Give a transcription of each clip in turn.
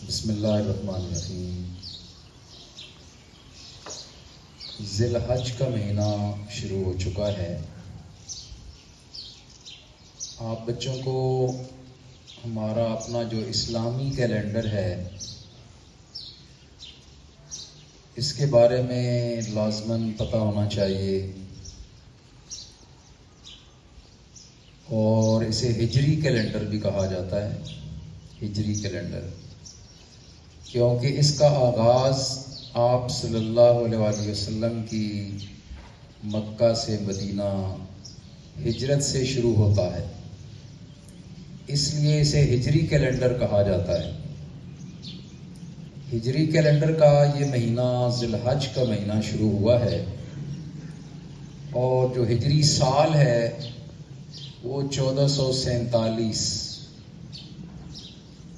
بسم اللہ الرحمن الرحیم۔ ذی الحج کا مہینہ شروع ہو چکا ہے۔ آپ بچوں کو ہمارا اپنا جو اسلامی کیلنڈر ہے اس کے بارے میں لازماً پتہ ہونا چاہیے، اور اسے ہجری کیلنڈر بھی کہا جاتا ہے، ہجری کیلنڈر، کیونکہ اس کا آغاز آپ صلی اللہ علیہ وآلہ وسلم کی مکہ سے مدینہ ہجرت سے شروع ہوتا ہے، اس لیے اسے ہجری کیلنڈر کہا جاتا ہے۔ ہجری کیلنڈر کا یہ مہینہ ذی الحج کا مہینہ شروع ہوا ہے، اور جو ہجری سال ہے وہ 1447،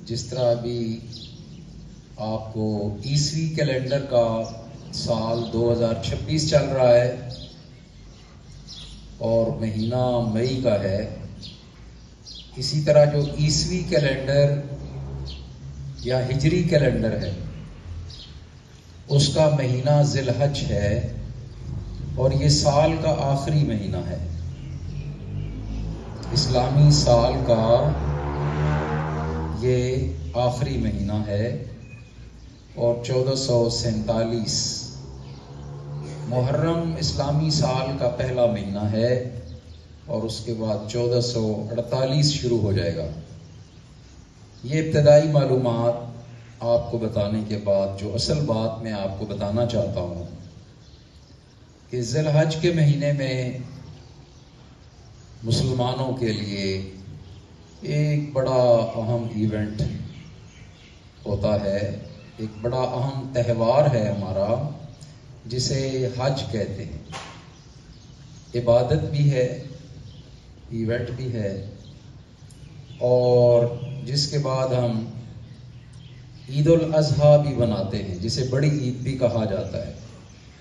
جس طرح ابھی آپ کو عیسوی کیلنڈر کا سال 2026 چل رہا ہے اور مہینہ مئی کا ہے، اسی طرح جو عیسوی کیلنڈر یا ہجری کیلنڈر ہے اس کا مہینہ ذی الحج ہے، اور یہ سال کا آخری مہینہ ہے، اسلامی سال کا یہ آخری مہینہ ہے، اور 1447 محرم اسلامی سال کا پہلا مہینہ ہے، اور اس کے بعد 1448 شروع ہو جائے گا۔ یہ ابتدائی معلومات آپ کو بتانے کے بعد جو اصل بات میں آپ کو بتانا چاہتا ہوں کہ ذی الحج کے مہینے میں مسلمانوں کے لیے ایک بڑا اہم ایونٹ ہوتا ہے، ایک بڑا اہم تہوار ہے ہمارا، جسے حج کہتے ہیں۔ عبادت بھی ہے، ایونٹ بھی ہے، اور جس کے بعد ہم عید الاضحیٰ بھی مناتے ہیں، جسے بڑی عید بھی کہا جاتا ہے،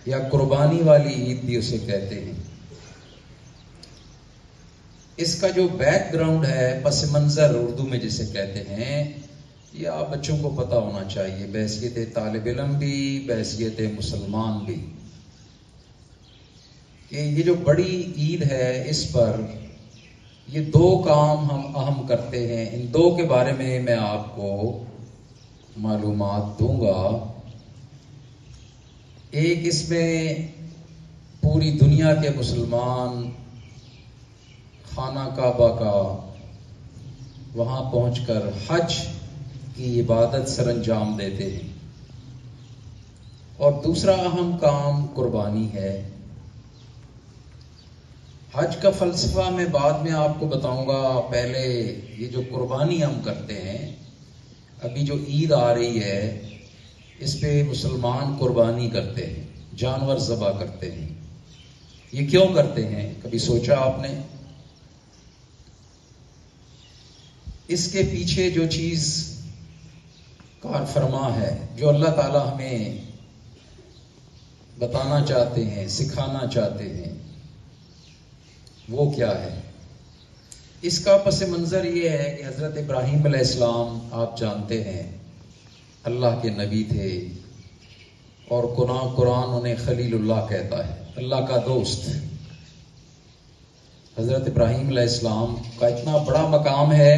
یا قربانی والی عید بھی اسے کہتے ہیں۔ اس کا جو بیک گراؤنڈ ہے، پس منظر اردو میں جسے کہتے ہیں، یہ آپ بچوں کو پتہ ہونا چاہیے، بحیثیت طالب علم بھی، بحیثیت مسلمان بھی، کہ یہ جو بڑی عید ہے اس پر یہ دو کام ہم اہم کرتے ہیں۔ ان دو کے بارے میں آپ کو معلومات دوں گا۔ ایک، اس میں پوری دنیا کے مسلمان خانہ کعبہ کا وہاں پہنچ کر حج کی عبادت سر انجام دیتے ہیں، اور دوسرا اہم کام قربانی ہے۔ حج کا فلسفہ میں بعد میں آپ کو بتاؤں گا، پہلے یہ جو قربانی ہم کرتے ہیں، ابھی جو عید آ رہی ہے اس پہ مسلمان قربانی کرتے ہیں، جانور ذبح کرتے ہیں۔ یہ کیوں کرتے ہیں، کبھی سوچا آپ نے؟ اس کے پیچھے جو چیز کار فرما ہے، جو اللہ تعالی ہمیں بتانا چاہتے ہیں، سکھانا چاہتے ہیں، وہ کیا ہے؟ اس کا پس منظر یہ ہے کہ حضرت ابراہیم علیہ السلام آپ جانتے ہیں اللہ کے نبی تھے، اور قرآن انہیں خلیل اللہ کہتا ہے، اللہ کا دوست۔ حضرت ابراہیم علیہ السلام کا اتنا بڑا مقام ہے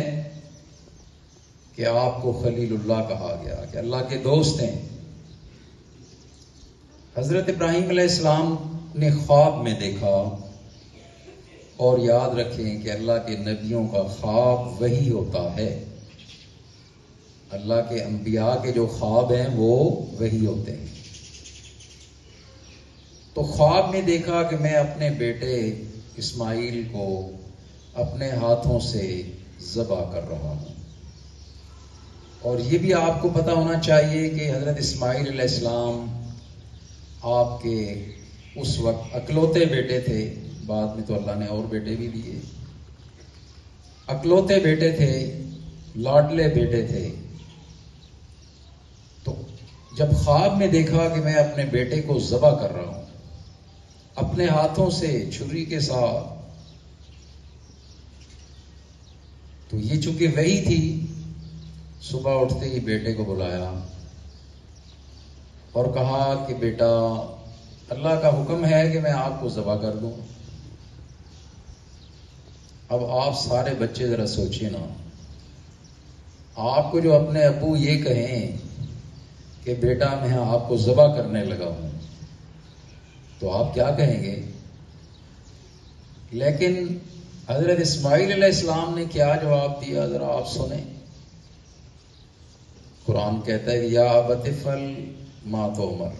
کہ آپ کو خلیل اللہ کہا گیا، کہ اللہ کے دوست ہیں۔ حضرت ابراہیم علیہ السلام نے خواب میں دیکھا، اور یاد رکھیں کہ اللہ کے نبیوں کا خواب وہی ہوتا ہے، اللہ کے انبیاء کے جو خواب ہیں وہ وہی ہوتے ہیں۔ تو خواب میں دیکھا کہ میں اپنے بیٹے اسماعیل کو اپنے ہاتھوں سے ذبح کر رہا ہوں، اور یہ بھی آپ کو پتہ ہونا چاہیے کہ حضرت اسماعیل علیہ السلام آپ کے اس وقت اکلوتے بیٹے تھے، بعد میں تو اللہ نے اور بیٹے بھی دیے، اکلوتے بیٹے تھے، لاڈلے بیٹے تھے۔ تو جب خواب میں دیکھا کہ میں اپنے بیٹے کو ذبح کر رہا ہوں اپنے ہاتھوں سے چھری کے ساتھ، تو یہ چونکہ وحی تھی صبح اٹھتے ہی بیٹے کو بلایا اور کہا کہ بیٹا اللہ کا حکم ہے کہ میں آپ کو ذبح کر دوں۔ اب آپ سارے بچے ذرا سوچئے نا، آپ کو جو اپنے ابو یہ کہیں کہ بیٹا میں آپ کو ذبح کرنے لگا ہوں، تو آپ کیا کہیں گے؟ لیکن حضرت اسماعیل علیہ السلام نے کیا جواب دیا، ذرا آپ سنیں۔ قرآن کہتا ہے یا ابت افعل ما تؤمر۔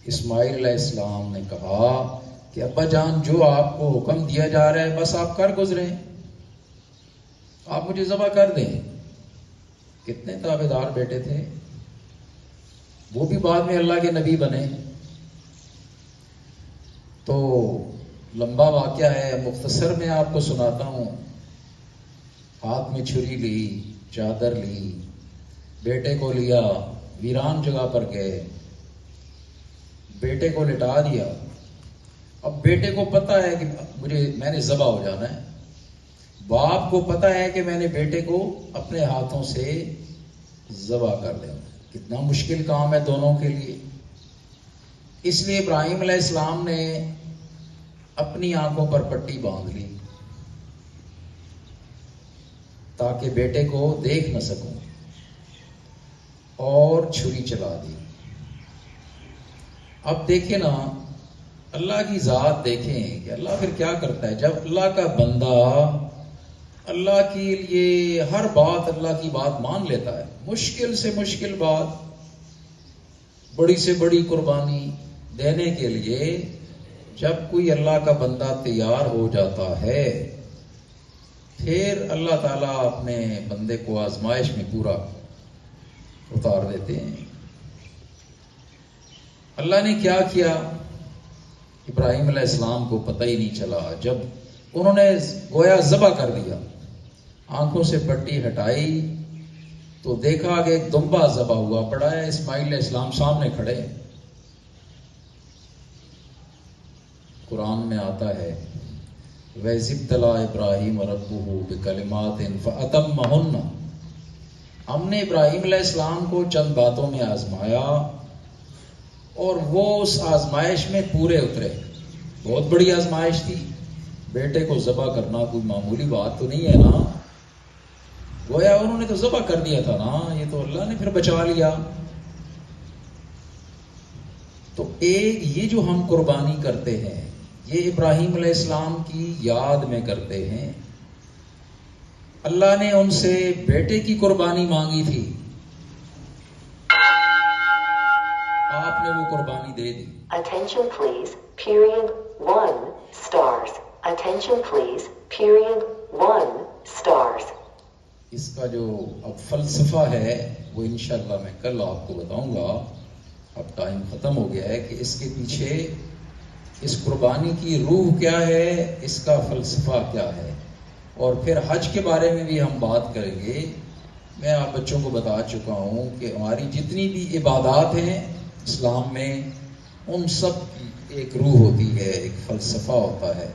اسماعیل علیہ السلام نے کہا کہ ابا جان جو آپ کو حکم دیا جا رہا ہے بس آپ کر گزریں، آپ مجھے ذبح کر دیں۔ کتنے تابعدار بیٹے تھے، وہ بھی بعد میں اللہ کے نبی بنے۔ تو لمبا واقعہ ہے، مختصر میں آپ کو سناتا ہوں۔ ہاتھ میں چھری لی، چادر لی، بیٹے کو لیا، ویران جگہ پر گئے، بیٹے کو لٹا دیا۔ اب بیٹے کو پتا ہے کہ میں نے ذبح ہو جانا ہے، باپ کو پتا ہے کہ میں نے بیٹے کو اپنے ہاتھوں سے ذبح کر دینا۔ کتنا مشکل کام ہے دونوں کے لیے۔ اس لیے ابراہیم علیہ السلام نے اپنی آنکھوں پر پٹی باندھ لی تاکہ بیٹے کو دیکھ نہ سکوں، اور چھری چلا دی۔ اب دیکھیں نا، اللہ کی ذات دیکھیں کہ اللہ پھر کیا کرتا ہے۔ جب اللہ کا بندہ اللہ کے لیے ہر بات، اللہ کی بات مان لیتا ہے، مشکل سے مشکل بات، بڑی سے بڑی قربانی دینے کے لیے جب کوئی اللہ کا بندہ تیار ہو جاتا ہے، پھر اللہ تعالیٰ اپنے بندے کو آزمائش میں پورا اتار دیتے ہیں۔ اللہ نے کیا کیا، ابراہیم علیہ السلام کو پتہ ہی نہیں چلا۔ جب انہوں نے گویا ذبح کر دیا، آنکھوں سے پٹی ہٹائی تو دیکھا کہ ایک دمبا ذبح ہوا پڑا ہے، اسماعیل علیہ السلام سامنے کھڑے۔ قرآن میں آتا ہے وَإِذِ ابْتَلَىٰ إِبْرَاهِيمَ رَبُّهُ بِكَلِمَاتٍ فَأَتَمَّهُنَّ۔ ہم نے ابراہیم علیہ السلام کو چند باتوں میں آزمایا اور وہ اس آزمائش میں پورے اترے۔ بہت بڑی آزمائش تھی، بیٹے کو ذبح کرنا کوئی معمولی بات تو نہیں ہے نا۔ گویا انہوں نے تو ذبح کر دیا تھا نا، یہ تو اللہ نے پھر بچا لیا۔ تو ایک یہ جو ہم قربانی کرتے ہیں، یہ ابراہیم علیہ السلام کی یاد میں کرتے ہیں۔ اللہ نے ان سے بیٹے کی قربانی مانگی تھی، آپ نے وہ قربانی دے دی۔ Attention please, period 1 stars. Attention please, period 1 stars. اس کا جو اب فلسفہ ہے وہ انشاءاللہ میں کل آپ کو بتاؤں گا۔ اب ٹائم ختم ہو گیا ہے کہ اس کے پیچھے اس قربانی کی روح کیا ہے، اس کا فلسفہ کیا ہے، اور پھر حج کے بارے میں بھی ہم بات کریں گے۔ میں آپ بچوں کو بتا چکا ہوں کہ ہماری جتنی بھی عبادات ہیں اسلام میں، ان سب کی ایک روح ہوتی ہے، ایک فلسفہ ہوتا ہے،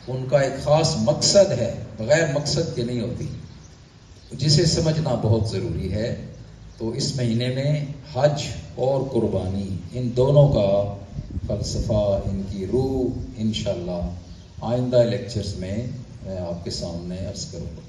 ان کا ایک خاص مقصد ہے، بغیر مقصد کے نہیں ہوتی، جسے سمجھنا بہت ضروری ہے۔ تو اس مہینے میں حج اور قربانی، ان دونوں کا فلسفہ، ان کی روح انشاءاللہ آئندہ لیکچرز میں آپ کے سامنے عرض کروں گا۔